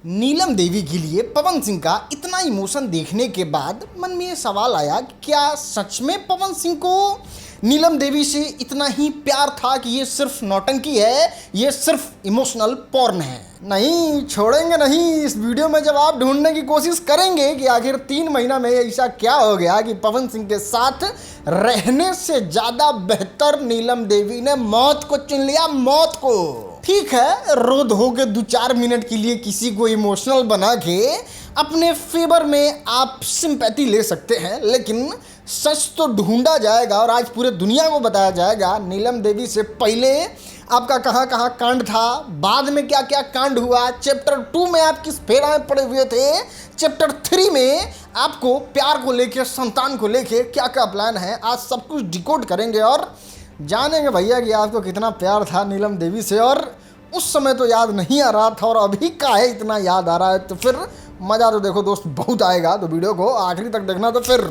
नीलम देवी के लिए पवन सिंह का इतना इमोशन देखने के बाद मन में ये सवाल आया कि क्या सच में पवन सिंह को नीलम देवी से इतना ही प्यार था कि ये सिर्फ नौटंकी है, ये सिर्फ इमोशनल पॉर्न है। नहीं छोड़ेंगे नहीं, इस वीडियो में जवाब ढूंढने की कोशिश करेंगे कि आखिर 3 महीना में ऐसा क्या हो गया कि पवन सिंह के साथ रहने से ज़्यादा बेहतर नीलम देवी ने मौत को चुन लिया, मौत को। ठीक है, रो धो के 2-4 मिनट के लिए किसी को इमोशनल बना के अपने फेवर में आप सिंपैथी ले सकते हैं, लेकिन सच तो ढूंढा जाएगा और आज पूरे दुनिया को बताया जाएगा नीलम देवी से पहले आपका कहाँ कहाँ कांड था, बाद में क्या क्या कांड हुआ, चैप्टर 2 में आप किस फेरा में पड़े हुए थे, चैप्टर 3 में आपको प्यार को लेके, संतान को लेके क्या क्या प्लान है, आज सब कुछ डिकोड करेंगे और जानेंगे भैया कि आपको कितना प्यार था नीलम देवी से और उस समय तो याद नहीं आ रहा था और अभी काहे इतना याद आ रहा है। तो फिर मज़ा तो देखो दोस्त बहुत आएगा, तो वीडियो को आखिरी तक देखना। तो फिर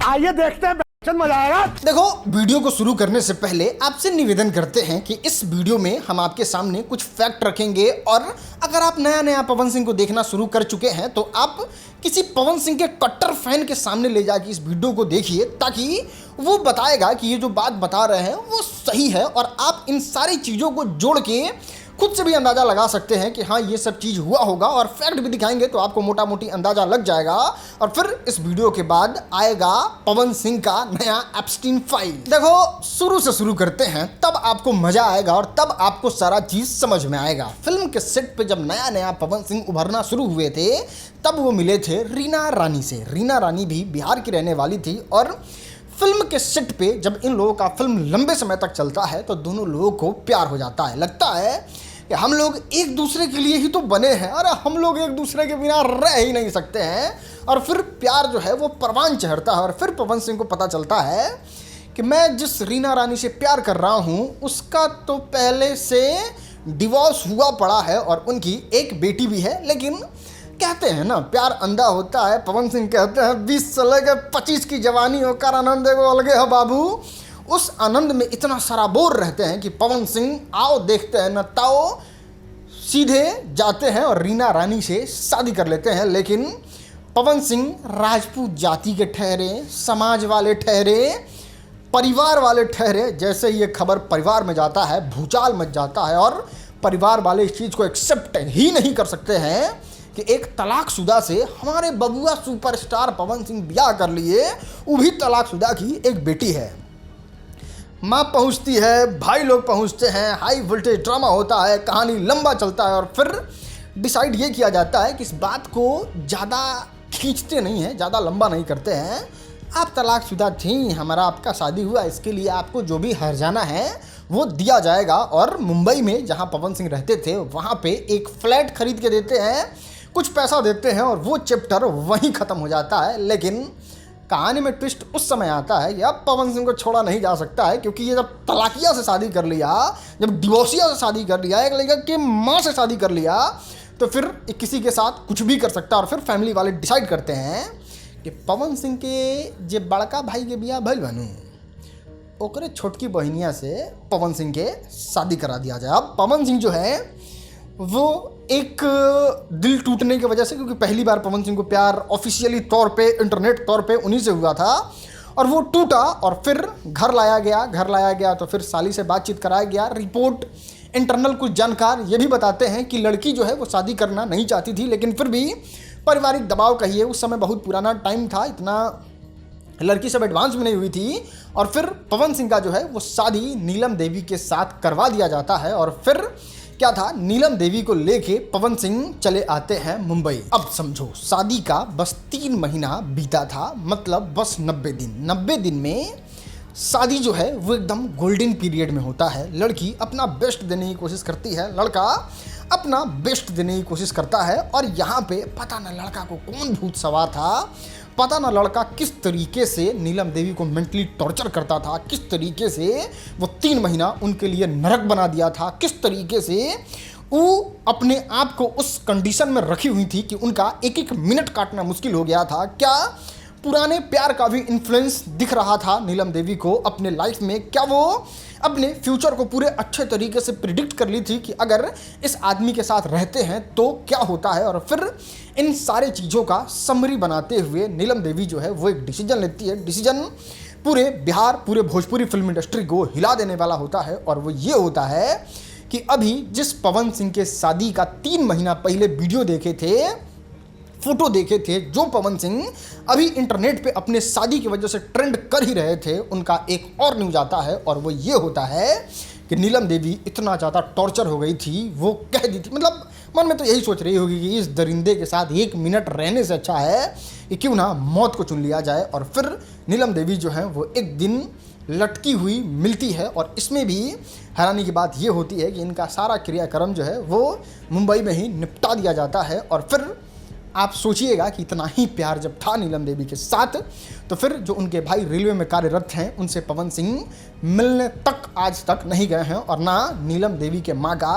आइए देखते हैं, मजा आएगा। देखो, वीडियो को शुरू करने से पहले आपसे निवेदन करते हैं कि इस वीडियो में हम आपके सामने कुछ फैक्ट रखेंगे और अगर आप नया पवन सिंह को देखना शुरू कर चुके हैं तो आप किसी पवन सिंह के कट्टर फैन के सामने ले जाके इस वीडियो को देखिए, ताकि वो बताएगा कि ये जो बात बता रहे हैं वो सही है और आप इन सारी चीज़ों को जोड़ के खुद से भी अंदाज़ा लगा सकते हैं कि हाँ ये सब चीज़ हुआ होगा और फैक्ट भी दिखाएंगे तो आपको मोटा मोटी अंदाज़ा लग जाएगा। और फिर इस वीडियो के बाद आएगा पवन सिंह का नया एप्स्टीन फाइल। देखो, शुरू से शुरू करते हैं, तब आपको मज़ा आएगा और तब आपको सारा चीज़ समझ में आएगा। फिल्म के सेट पे जब नया पवन सिंह उभरना शुरू हुए थे तब वो मिले थे रीना रानी से। रीना रानी भी बिहार की रहने वाली थी और फिल्म के सेट पे जब इन लोगों का फिल्म लंबे समय तक चलता है तो दोनों लोगों को प्यार हो जाता है। लगता है कि हम लोग एक दूसरे के लिए ही तो बने हैं, अरे हम लोग एक दूसरे के बिना रह ही नहीं सकते हैं। और फिर प्यार जो है वो परवान चढ़ता है और फिर पवन सिंह को पता चलता है कि मैं जिस रीना रानी से प्यार कर रहा हूँ उसका तो पहले से डिवोर्स हुआ पड़ा है और उनकी एक बेटी भी है। लेकिन कहते हैं ना, प्यार अंधा होता है। पवन सिंह कहते हैं 20 से लेकर 25 की जवानी होकर आनंद को अलगे हो बाबू। उस आनंद में इतना सराबोर रहते हैं कि पवन सिंह आओ देखते हैं न ताओ सीधे जाते हैं और रीना रानी से शादी कर लेते हैं। लेकिन पवन सिंह राजपूत जाति के ठहरे, समाज वाले ठहरे, परिवार वाले ठहरे। जैसे ये खबर परिवार में जाता है भूचाल मच जाता है और परिवार वाले इस चीज़ को एक्सेप्ट ही नहीं कर सकते हैं कि एक तलाकशुदा से हमारे बबुआ सुपरस्टार पवन सिंह ब्याह कर लिए, वो भी तलाकशुदा की एक बेटी है। माँ पहुँचती है, भाई लोग पहुँचते हैं, हाई वोल्टेज ड्रामा होता है, कहानी लंबा चलता है और फिर डिसाइड ये किया जाता है कि इस बात को ज़्यादा खींचते नहीं हैं, ज़्यादा लंबा नहीं करते हैं। आप तलाकशुदा थी, हमारा आपका शादी हुआ, इसके लिए आपको जो भी हर्जाना है वो दिया जाएगा। और मुंबई में जहाँ पवन सिंह रहते थे वहाँ पे एक फ्लैट खरीद के देते हैं, कुछ पैसा देते हैं और वो चैप्टर वहीं ख़त्म हो जाता है। लेकिन कहानी में ट्विस्ट उस समय आता है कि अब पवन सिंह को छोड़ा नहीं जा सकता है, क्योंकि ये जब तलाकिया से शादी कर लिया, जब डिवोर्सिया से शादी कर लिया, एक लड़का की माँ से शादी कर लिया, तो फिर किसी के साथ कुछ भी कर सकता है। और फिर फैमिली वाले डिसाइड करते हैं कि पवन सिंह के जे बड़का भाई के बियाह भइल बनू ओकरे छोटकी बहनिया से पवन सिंह के शादी करा दिया जाए। अब पवन सिंह जो है वो एक दिल टूटने की वजह से, क्योंकि पहली बार पवन सिंह को प्यार ऑफिशियली तौर पे, इंटरनेट तौर पे उन्हीं से हुआ था और वो टूटा और फिर घर लाया गया तो फिर साली से बातचीत कराया गया। रिपोर्ट इंटरनल कुछ जानकार ये भी बताते हैं कि लड़की जो है वो शादी करना नहीं चाहती थी, लेकिन फिर भी पारिवारिक दबाव कहिए, उस समय बहुत पुराना टाइम था, इतना लड़की सब एडवांस में नहीं हुई थी और फिर पवन सिंह का जो है वो शादी नीलम देवी के साथ करवा दिया जाता है। और फिर क्या था, नीलम देवी को लेके पवन सिंह चले आते हैं मुंबई। अब समझो, शादी का बस 3 महीना बीता था, मतलब बस 90 दिन। 90 दिन में शादी जो है वो एकदम गोल्डन पीरियड में होता है। लड़की अपना बेस्ट देने की कोशिश करती है, लड़का अपना बेस्ट देने की कोशिश करता है और यहाँ पे पता ना लड़का को कौन भूत सवार था, पता ना लड़का किस तरीके से नीलम देवी को मेंटली टॉर्चर करता था, किस तरीके से वो 3 महीना उनके लिए नरक बना दिया था, किस तरीके से वो अपने आप को उस कंडीशन में रखी हुई थी कि उनका एक एक मिनट काटना मुश्किल हो गया था। क्या पुराने प्यार का भी इन्फ्लुएंस दिख रहा था नीलम देवी को अपने लाइफ में। क्या वो अपने फ्यूचर को पूरे अच्छे तरीके से प्रिडिक्ट कर ली थी कि अगर इस आदमी के साथ रहते हैं तो क्या होता है, और फिर इन सारे चीज़ों का समरी बनाते हुए नीलम देवी जो है वो एक डिसीजन लेती है। डिसीजन पूरे बिहार, पूरे भोजपुरी फिल्म इंडस्ट्री को हिला देने वाला होता है, और वो ये होता है कि अभी जिस पवन सिंह के शादी का 3 महीना पहले वीडियो देखे थे, फोटो देखे थे, जो पवन सिंह अभी इंटरनेट पे अपने शादी की वजह से ट्रेंड कर ही रहे थे, उनका एक और न्यूज आता है, और वो ये होता है कि नीलम देवी इतना ज़्यादा टॉर्चर हो गई थी, वो कह दी थी, मतलब मन में तो यही सोच रही होगी कि इस दरिंदे के साथ 1 मिनट रहने से अच्छा है कि क्यों ना मौत को चुन लिया जाए। और फिर नीलम देवी जो है वो एक दिन लटकी हुई मिलती है, और इसमें भी हैरानी की बात ये होती है कि इनका सारा क्रियाक्रम जो है वो मुंबई में ही निपटा दिया जाता है। और फिर आप सोचिएगा कि इतना ही प्यार जब था नीलम देवी के साथ, तो फिर जो उनके भाई रेलवे में कार्यरत हैं उनसे पवन सिंह मिलने तक आज तक नहीं गए हैं, और ना नीलम देवी के माँ का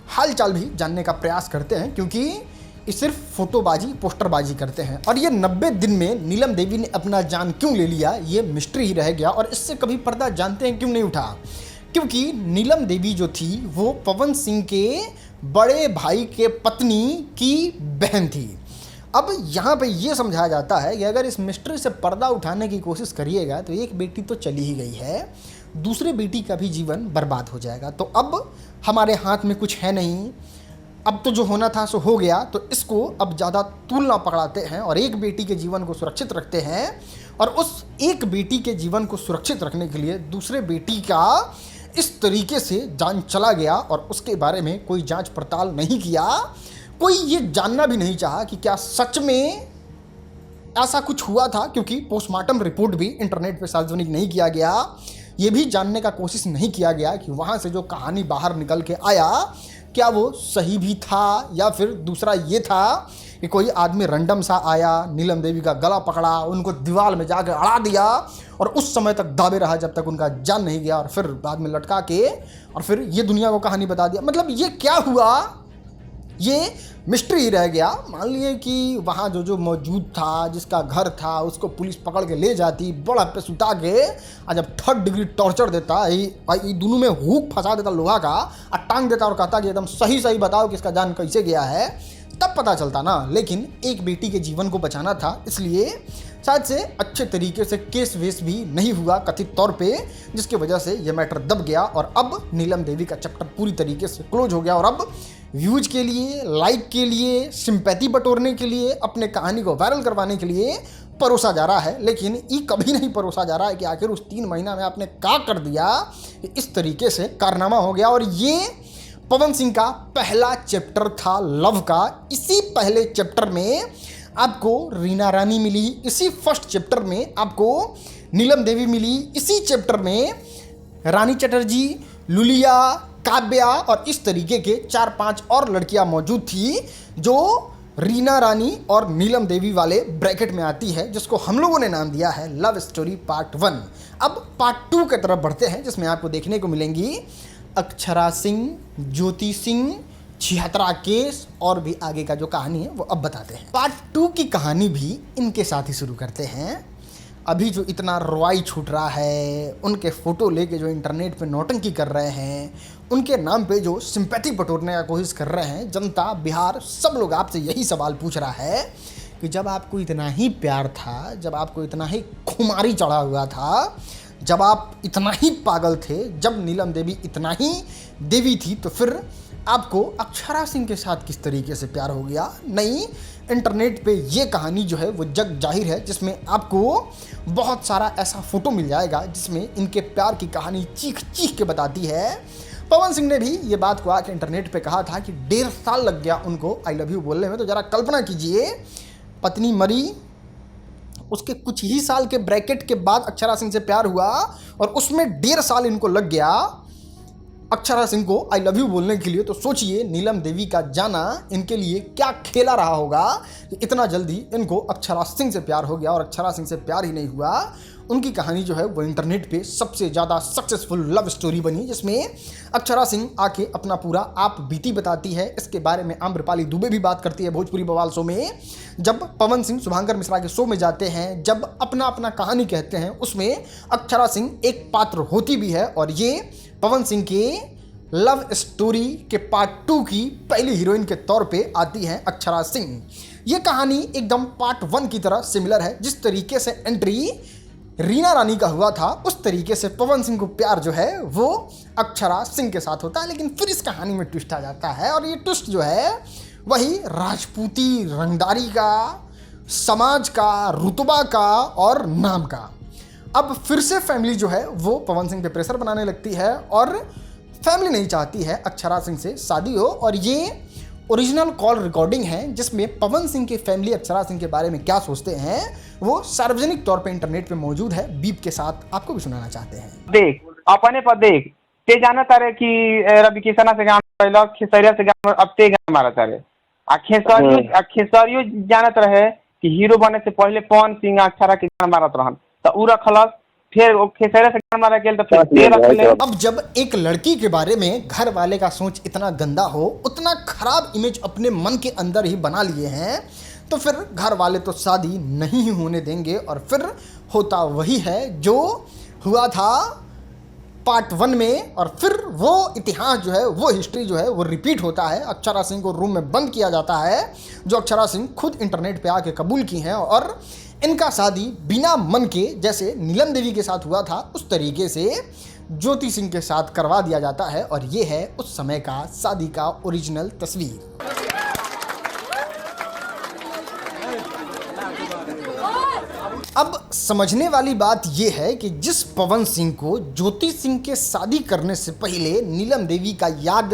हालचाल भी जानने का प्रयास करते हैं, क्योंकि ये सिर्फ फोटोबाजी, पोस्टरबाजी करते हैं। और ये 90 दिन में नीलम देवी ने अपना जान क्यों ले लिया, ये मिस्ट्री ही रह गया, और इससे कभी पर्दा जानते हैं क्यों नहीं उठा, क्योंकि नीलम देवी जो थी वो पवन सिंह के बड़े भाई के पत्नी की बहन थी। अब यहाँ पे ये समझाया जाता है कि अगर इस मिस्ट्री से पर्दा उठाने की कोशिश करिएगा तो एक बेटी तो चली ही गई है, दूसरे बेटी का भी जीवन बर्बाद हो जाएगा। तो अब हमारे हाथ में कुछ है नहीं, अब तो जो होना था सो हो गया, तो इसको अब ज़्यादा तुलना पकड़ाते हैं और एक बेटी के जीवन को सुरक्षित रखते हैं, और उस एक बेटी के जीवन को सुरक्षित रखने के लिए दूसरे बेटी का इस तरीके से जान चला गया, और उसके बारे में कोई जांच पड़ताल नहीं किया, कोई ये जानना भी नहीं चाहा कि क्या सच में ऐसा कुछ हुआ था, क्योंकि पोस्टमार्टम रिपोर्ट भी इंटरनेट पे सार्वजनिक नहीं किया गया। ये भी जानने का कोशिश नहीं किया गया कि वहाँ से जो कहानी बाहर निकल के आया क्या वो सही भी था, या फिर दूसरा ये था कि कोई आदमी रैंडम सा आया, नीलम देवी का गला पकड़ा, उनको दीवार में जाकर अड़ा दिया, और उस समय तक दाबे रहा जब तक उनका जान नहीं गया, और फिर बाद में लटका के और फिर ये दुनिया को कहानी बता दिया। मतलब ये क्या हुआ, ये मिस्ट्री ही रह गया। मान लिए कि वहाँ जो मौजूद था, जिसका घर था, उसको पुलिस पकड़ के ले जाती, बड़ा पे सुता के, और जब 3rd डिग्री टॉर्चर देता, ये दोनों में हुक फंसा देता लोहा का, और टांग देता और कहता कि एकदम सही सही बताओ कि इसका जान कैसे गया है, तब पता चलता ना। लेकिन एक बेटी के जीवन को बचाना था, इसलिए शायद से अच्छे तरीके से केस वेस भी नहीं हुआ कथित तौर पे, जिसकी वजह से ये मैटर दब गया, और अब नीलम देवी का चैप्टर पूरी तरीके से क्लोज हो गया, और अब व्यूज के लिए, लाइक के लिए, सिंपैथी बटोरने के लिए, अपने कहानी को वायरल करवाने के लिए परोसा जा रहा है। लेकिन ये कभी नहीं परोसा जा रहा है कि आखिर उस 3 महीना में आपने क्या कर दिया कि इस तरीके से कारनामा हो गया। और ये पवन सिंह का पहला चैप्टर था लव का। इसी पहले चैप्टर में आपको रीना रानी मिली, इसी फर्स्ट चैप्टर में आपको नीलम देवी मिली, इसी चैप्टर में रानी चटर्जी, लुलिया, काव्या, और इस तरीके के 4-5 और लड़कियां मौजूद थी जो रीना रानी और नीलम देवी वाले ब्रैकेट में आती है, जिसको हम लोगों ने नाम दिया है लव स्टोरी पार्ट 1। अब पार्ट 2 की तरफ बढ़ते हैं, जिसमें आपको देखने को मिलेंगी अक्षरा सिंह, ज्योति सिंह, छिहत्तरा केस, और भी आगे का जो कहानी है वो अब बताते हैं। पार्ट 2 की कहानी भी इनके साथ ही शुरू करते हैं। अभी जो इतना रवाई छूट रहा है, उनके फ़ोटो लेके जो इंटरनेट पे नौटंकी कर रहे हैं, उनके नाम पे जो सिंपैथी बटोरने का कोशिश कर रहे हैं, जनता, बिहार, सब लोग आपसे यही सवाल पूछ रहा है कि जब आपको इतना ही प्यार था, जब आपको इतना ही खुमारी चढ़ा हुआ था, जब आप इतना ही पागल थे, जब नीलम देवी इतना ही देवी थी, तो फिर आपको अक्षरा सिंह के साथ किस तरीके से प्यार हो गया? नहीं, इंटरनेट पे ये कहानी जो है वो जग जाहिर है, जिसमें आपको बहुत सारा ऐसा फ़ोटो मिल जाएगा जिसमें इनके प्यार की कहानी चीख चीख के बताती है। पवन सिंह ने भी ये बात को आके इंटरनेट पे कहा था कि 1.5 साल लग गया उनको आई लव यू बोलने में। तो ज़रा कल्पना कीजिए, पत्नी मरी, उसके कुछ ही साल के ब्रैकेट के बाद अक्षरा सिंह से प्यार हुआ, और उसमें 1.5 साल इनको लग गया अक्षरा सिंह को आई लव यू बोलने के लिए। तो सोचिए नीलम देवी का जाना इनके लिए क्या खेला रहा होगा कि इतना जल्दी इनको अक्षरा सिंह से प्यार हो गया। और अक्षरा सिंह से प्यार ही नहीं हुआ, उनकी कहानी जो है वो इंटरनेट पे सबसे ज़्यादा सक्सेसफुल लव स्टोरी बनी, जिसमें अक्षरा सिंह आके अपना पूरा आप बीती बताती है। इसके बारे में आम्रपाली दुबे भी बात करती है भोजपुरी बवाल शो में। जब पवन सिंह शुभांकर मिश्रा के शो में जाते हैं, जब अपना अपना कहानी कहते हैं, उसमें अक्षरा सिंह एक पात्र होती भी है। और ये पवन सिंह के लव स्टोरी के पार्ट 2 की पहली हीरोइन के तौर पे आती हैं अक्षरा सिंह। ये कहानी एकदम पार्ट 1 की तरह सिमिलर है। जिस तरीके से एंट्री रीना रानी का हुआ था, उस तरीके से पवन सिंह को प्यार जो है वो अक्षरा सिंह के साथ होता है। लेकिन फिर इस कहानी में ट्विस्ट आ जाता है, और ये ट्विस्ट जो है वही राजपूती रंगदारी का, समाज का, रुतबा का और नाम का। अब फिर से फैमिली जो है वो पवन सिंह पे प्रेशर बनाने लगती है, और फैमिली नहीं चाहती है अक्षरा सिंह से शादी हो। और ये ओरिजिनल कॉल रिकॉर्डिंग है, जिसमें पवन सिंह की फैमिली अक्षरा सिंह के बारे में क्या सोचते हैं वो सार्वजनिक तौर पे इंटरनेट पे मौजूद है। बीप के साथ आपको भी सुनाना चाहते हैं। देख अपने पर देख, ते जाना तारे कि रवि किसना से गान पहला खेसरिया से गान अब ते गान मारा तारे आ खेसरियो जानत रहे कि हीरो बने से पहले पवन सिंह अक्षरा के गान मारत रहन, तो उ रखलस, फिर खेसरिया से गान मारा गेल, तो फिर ते रखले। अब जब एक लड़की के बारे में घर वाले का सोच इतना गंदा हो, उतना खराब इमेज अपने मन के अंदर ही बना लिए हैं, तो फिर घर वाले तो शादी नहीं ही होने देंगे। और फिर होता वही है जो हुआ था पार्ट 1 में, और फिर वो इतिहास जो है, वो हिस्ट्री जो है वो रिपीट होता है। अक्षरा सिंह को रूम में बंद किया जाता है, जो अक्षरा सिंह खुद इंटरनेट पे आके कबूल की हैं, और इनका शादी बिना मन के, जैसे नीलम देवी के साथ हुआ था उस तरीके से ज्योति सिंह के साथ करवा दिया जाता है। और ये है उस समय का शादी का ओरिजिनल तस्वीर। अब समझने वाली बात यह है कि जिस पवन सिंह को ज्योति सिंह के शादी करने से पहले नीलम देवी का याद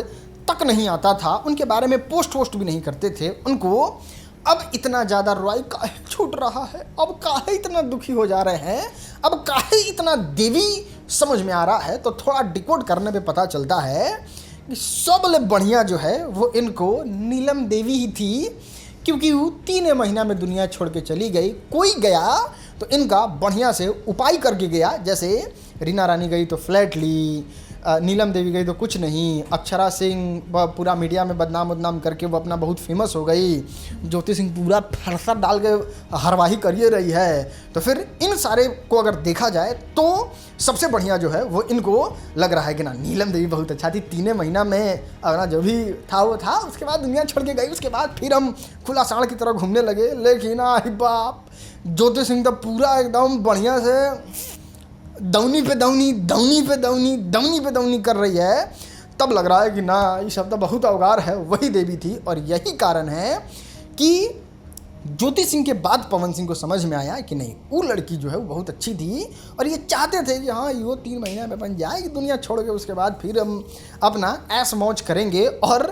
तक नहीं आता था, उनके बारे में पोस्ट भी नहीं करते थे, उनको अब इतना ज़्यादा रोई काहे छूट रहा है, अब काहे इतना दुखी हो जा रहे हैं, अब काहे इतना देवी समझ में आ रहा है, तो थोड़ा डिकोड करने पे पता चलता है कि सबले बढ़िया जो है वो इनको नीलम देवी ही थी, क्योंकि वो 3 महीना में दुनिया छोड़ के चली गई। कोई गया तो इनका बढ़िया से उपाय करके गया, जैसे रीना रानी गई तो फ्लैट ली, नीलम देवी गई तो कुछ नहीं, अक्षरा सिंह पूरा मीडिया में बदनाम करके वो अपना बहुत फेमस हो गई, ज्योति सिंह पूरा फरसा डाल के हरवाही करिए रही है। तो फिर इन सारे को अगर देखा जाए तो सबसे बढ़िया जो है वो इनको लग रहा है कि ना नीलम देवी बहुत अच्छा थी, 3 महीना में अपना जो भी था वो था, उसके बाद दुनिया छोड़ के गई, उसके बाद फिर हम खुला साड़ की तरह घूमने लगे। लेकिन आई बाप, ज्योति सिंह तो पूरा एकदम बढ़िया से दौनी पे दौनी कर रही है। तब लग रहा है कि ना ये शब्द बहुत अवगार है, वही देवी थी। और यही कारण है कि ज्योति सिंह के बाद पवन सिंह को समझ में आया कि नहीं, वो लड़की जो है वो बहुत अच्छी थी, और ये चाहते थे कि हाँ ये 3 महीने में बन जाएगी दुनिया छोड़ के, उसके बाद फिर हम अपना ऐश मौज करेंगे। और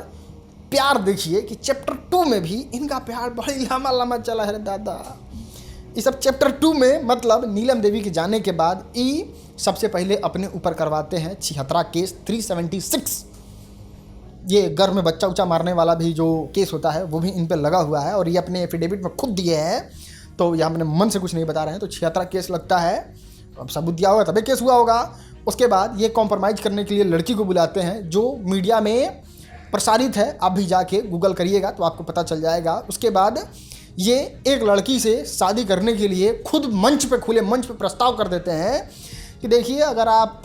प्यार देखिए कि चैप्टर 2 में भी इनका प्यार बड़ी लंबा चला है दादा। इस सब चैप्टर 2 में मतलब नीलम देवी के जाने के बाद ई सबसे पहले अपने ऊपर करवाते हैं 76 केस 376। ये घर में बच्चा उच्चा मारने वाला भी जो केस होता है वो भी इन पे लगा हुआ है, और ये अपने एफिडेविट में खुद दिए हैं, तो यहाँ अपने मन से कुछ नहीं बता रहे हैं। तो 76 केस लगता है, अब सबूत दिया होगा तभी केस हुआ होगा। उसके बाद ये कॉम्प्रोमाइज़ करने के लिए लड़की को बुलाते हैं, जो मीडिया में प्रसारित है, आप भी जाके गूगल करिएगा तो आपको पता चल जाएगा। उसके बाद ये एक लड़की से शादी करने के लिए खुद खुले मंच पे प्रस्ताव कर देते हैं कि देखिए अगर आप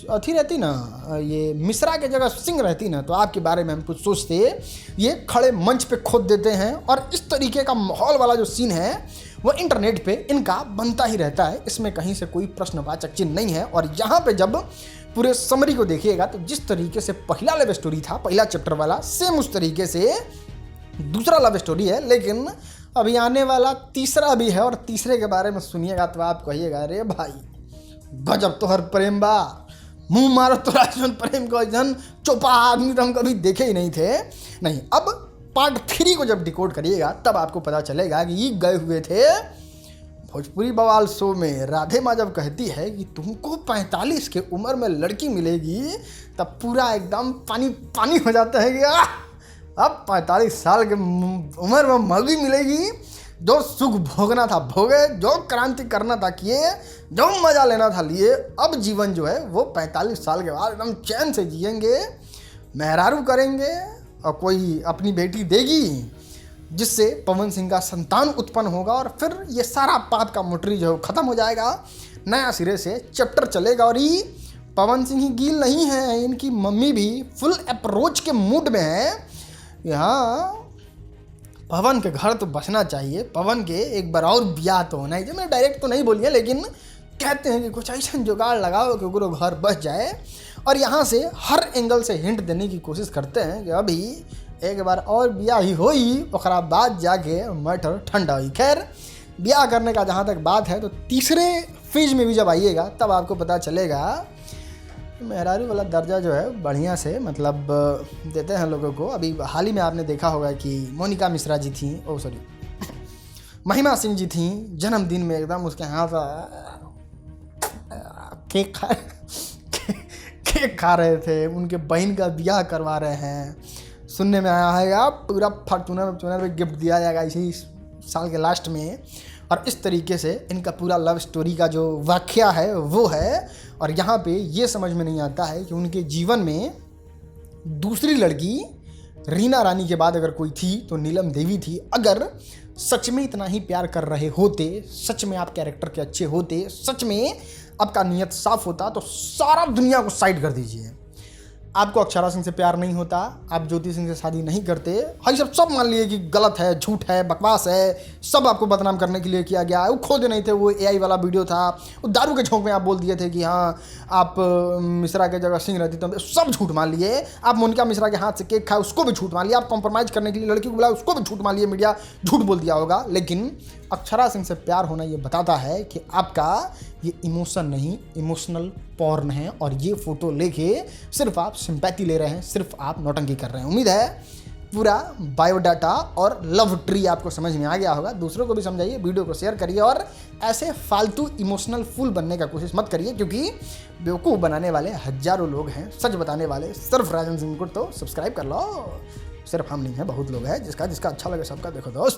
अथी रहती ना, ये मिश्रा के जगह सिंह रहती ना, तो आपके बारे में हम कुछ सोचते। ये खड़े मंच पे खोद देते हैं, और इस तरीके का माहौल वाला जो सीन है वो इंटरनेट पे इनका बनता ही रहता है, इसमें कहीं से कोई प्रश्नवाचक चिन्ह नहीं है। और यहाँ पे जब पूरे समरी को देखिएगा तो जिस तरीके से पहला लव स्टोरी था, पहला चैप्टर वाला, सेम उस तरीके से दूसरा लव स्टोरी है। लेकिन अभी आने वाला तीसरा भी है, और तीसरे के बारे में सुनिएगा तो आप कहिएगा अरे भाई गजब तोहर प्रेम बा, मुंह मारो तो राजन प्रेम को जन चौपा आदमी तो हम कभी देखे ही नहीं थे। नहीं, अब पार्ट 3 को जब डिकोड करिएगा तब आपको पता चलेगा कि ये गए हुए थे भोजपुरी बवाल शो में। राधे माँ जब कहती है कि तुमको 45 के उम्र में लड़की मिलेगी, तब पूरा एकदम पानी पानी हो जाता है कि अब 45 साल के उम्र में मर्दी मिलेगी, जो सुख भोगना था भोगे, जो क्रांति करना था किए, जो मजा लेना था लिए। अब जीवन जो है वो 45 साल के बाद एकदम चैन से जिएंगे, मेहरारू करेंगे और कोई अपनी बेटी देगी जिससे पवन सिंह का संतान उत्पन्न होगा और फिर ये सारा पाप का मुटरी जो है खत्म हो जाएगा, नया सिरे से चैप्टर चलेगा। और ये पवन सिंह ही गील नहीं है, इनकी मम्मी भी फुल अप्रोच के मूड में है। यहाँ पवन के घर तो बसना चाहिए, पवन के एक बार और ब्याह तो होना ही। जो मैंने डायरेक्ट तो नहीं बोली है, लेकिन कहते हैं कि कुछ ऐसा जुगाड़ लगाओ कि वो घर बस जाए। और यहाँ से हर एंगल से हिंट देने की कोशिश करते हैं कि अभी एक बार और ब्याह ही होई, ओकरा बाद जाके मैटर ठंडा हुई। खैर, ब्याह करने का जहाँ तक बात है तो तीसरे फेज में भी जब आइएगा तब आपको पता चलेगा मेहरारू वाला दर्जा जो है बढ़िया से मतलब देते हैं लोगों को। अभी हाल ही में आपने देखा होगा कि मोनिका मिश्रा जी थी, महिमा सिंह जी थी, जन्मदिन में एकदम उसके हाथ केक खा रहे थे, उनके बहन का ब्याह करवा रहे हैं। सुनने में आया है आप पूरा फॉर्चूनर में गिफ्ट दिया जाएगा इसी साल के लास्ट में। और इस तरीके से इनका पूरा लव स्टोरी का जो वाक़या है वो है। और यहाँ पे ये समझ में नहीं आता है कि उनके जीवन में दूसरी लड़की रीना रानी के बाद अगर कोई थी तो नीलम देवी थी। अगर सच में इतना ही प्यार कर रहे होते, सच में आप कैरेक्टर के अच्छे होते, सच में आपका नियत साफ होता तो सारा दुनिया को साइड कर दीजिए। आपको अक्षरा सिंह से प्यार नहीं होता, आप ज्योति सिंह से शादी नहीं करते, हाँ सब मान लिए कि गलत है, झूठ है, बकवास है, सब आपको बदनाम करने के लिए किया गया है। वो खोद नहीं थे, वो AI वाला वीडियो था, वो दारू के झोंक में आप बोल दिए थे कि हाँ आप मिश्रा के जगह सिंह रहती, तो सब झूठ मान लिए। आप मोनिका मिश्रा के हाथ से केक खाए, उसको भी झूठ मान लिया। आप कॉम्प्रोमाइज़ करने के लिए लड़की को बुलाया, उसको भी झूठ मान लिए, मीडिया झूठ बोल दिया होगा। लेकिन अक्षरा सिंह से प्यार होना ये बताता है कि आपका ये इमोशन नहीं, इमोशनल पॉर्न है। और ये फोटो लेके सिर्फ आप सिंपैथी ले रहे हैं, सिर्फ आप नौटंकी कर रहे हैं। उम्मीद है पूरा बायोडाटा और लव ट्री आपको समझ में आ गया होगा। दूसरों को भी समझाइए, वीडियो को शेयर करिए और ऐसे फालतू इमोशनल फूल बनने का कोशिश मत करिए, क्योंकि बेवकूफ़ बनाने वाले हजारों लोग हैं, सच बताने वाले सिर्फ राजन सिंह को। तो सब्सक्राइब कर लो, सिर्फ हम नहीं हैं, बहुत लोग हैं। जिसका अच्छा लगे सबका देखो दोस्त।